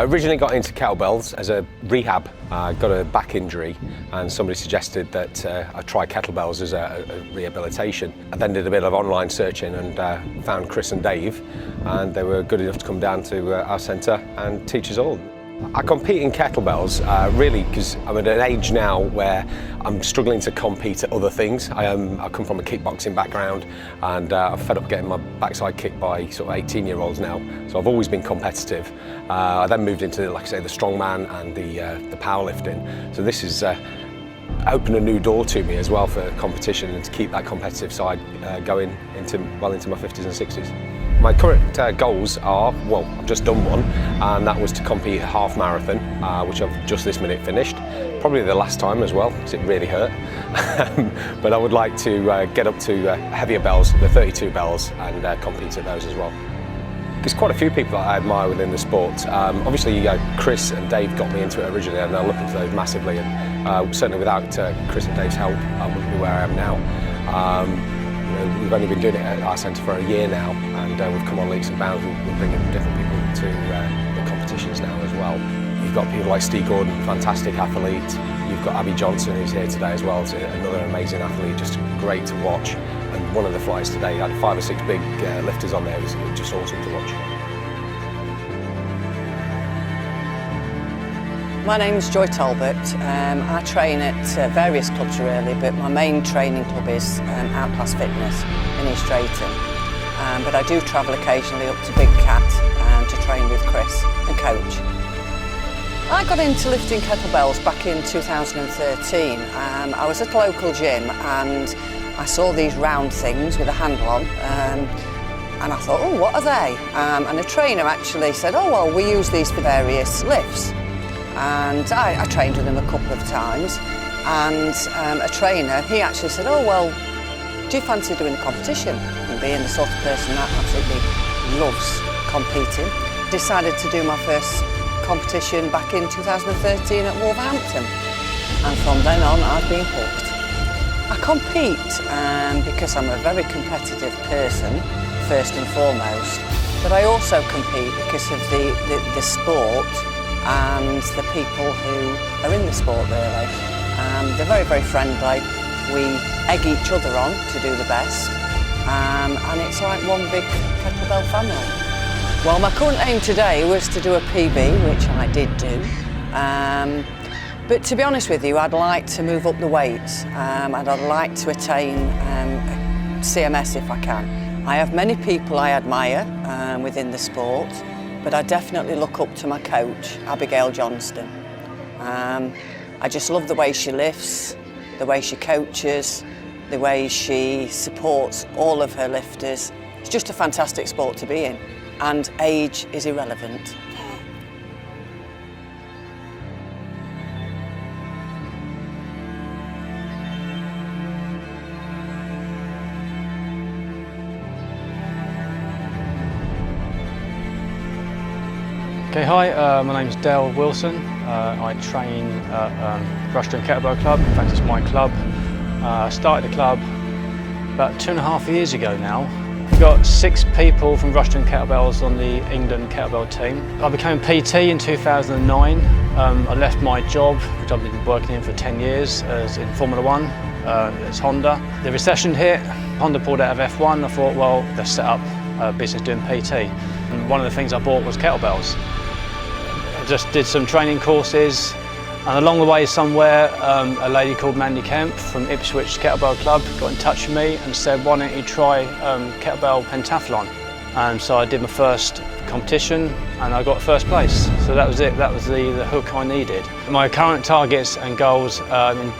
I originally got into kettlebells as a rehab. I got a back injury and somebody suggested that I try kettlebells as a rehabilitation. I then did a bit of online searching and found Chris and Dave, and they were good enough to come down to our centre and teach us all. I compete in kettlebells really because I'm at an age now where I'm struggling to compete at other things. I come from a kickboxing background, and I'm fed up getting my backside kicked by sort of 18-year-olds now. So I've always been competitive. I then moved into, like I say, the strongman and the powerlifting. So this is opened a new door to me as well for competition and to keep that competitive side going well into my 50s and 60s. My current goals are, well, I've just done one, and that was to compete a half marathon, which I've just this minute finished. Probably the last time as well, because it really hurt. But I would like to get up to heavier bells, the 32 bells, and compete at those as well. There's quite a few people that I admire within the sport. Obviously, Chris and Dave got me into it originally, and I look up to those massively. And certainly without Chris and Dave's help, I wouldn't be where I am now. We've only been doing it at our centre for a year now, and we've come on leaps and bounds. We're bringing different people to the competitions now as well. You've got people like Steve Gordon, fantastic athlete. You've got Abby Johnson, who's here today as well, another amazing athlete, just great to watch. And one of the flights today had 5 or 6 big lifters on there. It was just awesome to watch. My name's Joy Talbot. I train at various clubs really, but my main training club is Outclass Fitness in East Drayton. But I do travel occasionally up to BigKat to train with Chris and coach. I got into lifting kettlebells back in 2013. I was at a local gym and I saw these round things with a handle on. And I thought, oh, what are they? And a trainer actually said, oh, well, we use these for various lifts. And I trained with him a couple of times, and a trainer, he actually said, oh well, do you fancy doing a competition? And being the sort of person that absolutely loves competing, decided to do my first competition back in 2013 at Wolverhampton, and from then on I've been hooked. I compete because I'm a very competitive person, first and foremost, but I also compete because of the sport and the people who are in the sport really. They're very, very friendly. We egg each other on to do the best, and it's like one big kettlebell family. Well, my current aim today was to do a PB, which I did do. But to be honest with you, I'd like to move up the weights, and I'd like to attain CMS if I can. I have many people I admire within the sport, but I definitely look up to my coach, Abigail Johnston. I just love the way she lifts, the way she coaches, the way she supports all of her lifters. It's just a fantastic sport to be in, and age is irrelevant. Okay, hi, my name's Dale Wilson. I train at Rushden Kettlebell Club. In fact, it's my club. I started the club about 2.5 years ago now. We've got 6 people from Rushden Kettlebells on the England Kettlebell team. I became PT in 2009. I left my job, which I've been working in for 10 years, in Formula 1. It's Honda. The recession hit, Honda pulled out of F1. I thought, well, let's set up a business doing PT. And one of the things I bought was kettlebells. I just did some training courses, and along the way somewhere a lady called Mandy Kemp from Ipswich Kettlebell Club got in touch with me and said, why don't you try kettlebell pentathlon? And so I did my first competition and I got first place. So that was it, that was the hook I needed. My current targets and goals in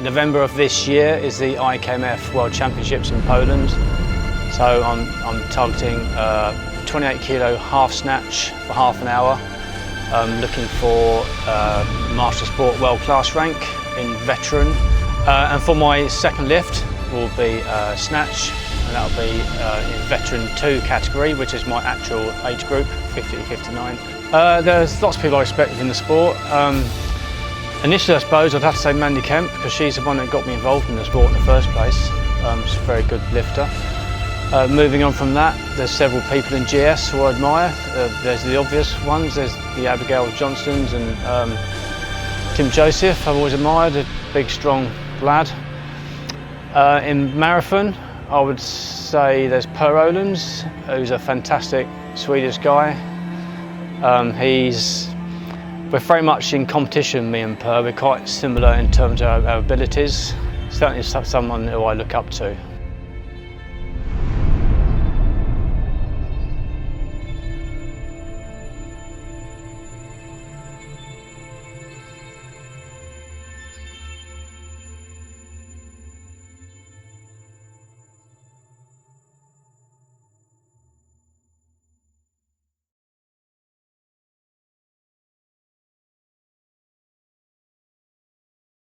November of this year is the IKMF World Championships in Poland. So I'm targeting 28 kilo half snatch for half an hour. I'm looking for Master Sport World Class rank in veteran. And for my second lift will be snatch, and that'll be in veteran 2 category, which is my actual age group, 50 to 59. There's lots of people I respect in the sport. Initially, I suppose I'd have to say Mandy Kemp, because she's the one that got me involved in the sport in the first place. She's a very good lifter. Moving on from that, there's several people in GS who I admire. There's the obvious ones, there's the Abigail Johnstons and Tim Joseph, I've always admired, a big strong lad. In marathon, I would say there's Per Olands, who's a fantastic Swedish guy. We're very much in competition, me and Per. We're quite similar in terms of our abilities. Certainly someone who I look up to.